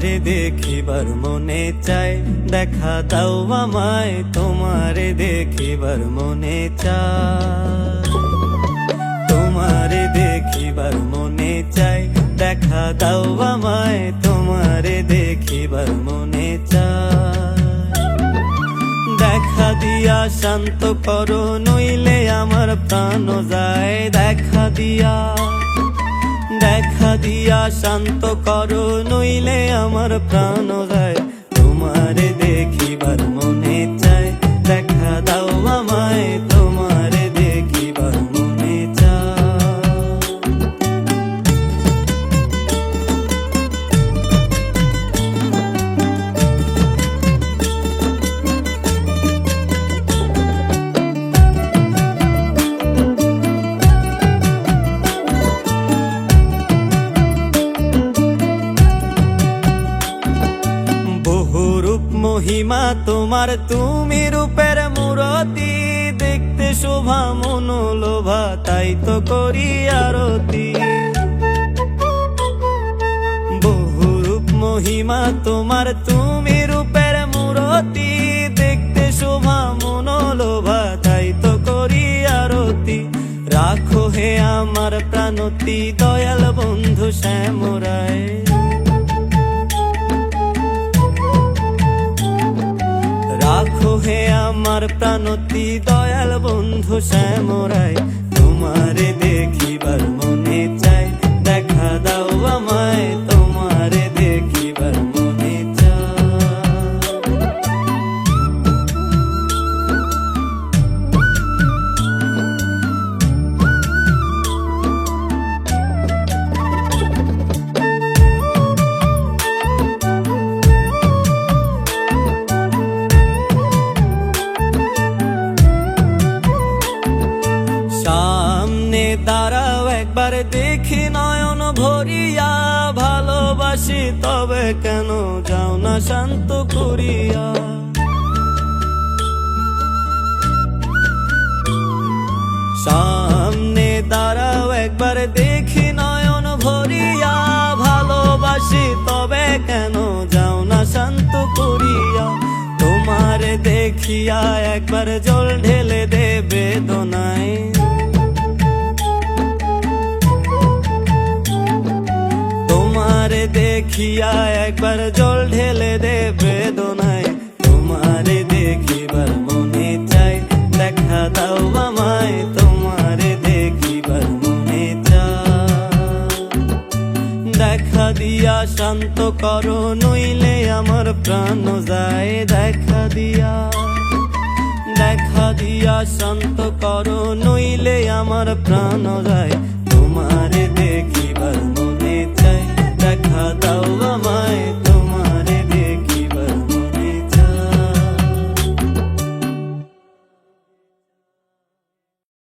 তোমারে দেখিবার মনে চায়, দেখা দাও আমায় তোমারে দেখিবার মনে চায়। তোমারে দেখিবার মনে চায়, দেখা দাও আমায় তোমারে দেখিবার মনে চায়। দেখা দিয়া শান্ত করো নইলে আমার প্রাণ যায়, দেখা দিয়া শান্ত করো নইলে আমার প্রাণ যায়। তোমারে দেখিবার মনে চায়, দেখা দাও আমায় তোমারে দেখিবার মনে চায়। মহিমা তোমার তুমি রূপের মূরতি, দেখতে শোভা মনোলোভা তাই তো করি আরতি। বহুরূপ মহিমা তোমার তুমি রূপের মূরতি, দেখতে শোভা মনোলোভা তাই তো করি আরতি। রাখো হে আমার প্রাণতি দয়াল বন্ধু শ্যামরায়, রাখো হে আমার প্রাণতি দয়াল বন্ধু শ্যামরায়। তোমারে দেখিবার মনে চায়, দেখা দাও আমায় তোমারে দেখিবার মনে চায়। সামনে দাঁড়াও একবার দেখি নয়ন ভরিয়া, ভালোবাসি তবে কেন যাও না শান্ত করিয়া। সামনে দাঁড়াও একবার দেখি নয়ন ভরিয়া, ভালোবাসি তবে কেন যাও না শান্ত করিয়া। তোমারে দেখিয়া একবার জল ঢেলে দে বেদনায়, তোমারে দেখিয়া একবার জল ঢেলে দে বেদনায়। তোমারে দেখিবার মনে চায়, দেখা দাও আমায় তোমারে দেখিবার মনে চায়। দেখা দিয়া শান্ত করো নইলে আমার প্রাণ যায়, দেখা দিয়া শান্ত করো নইলে আমার প্রাণ যায়।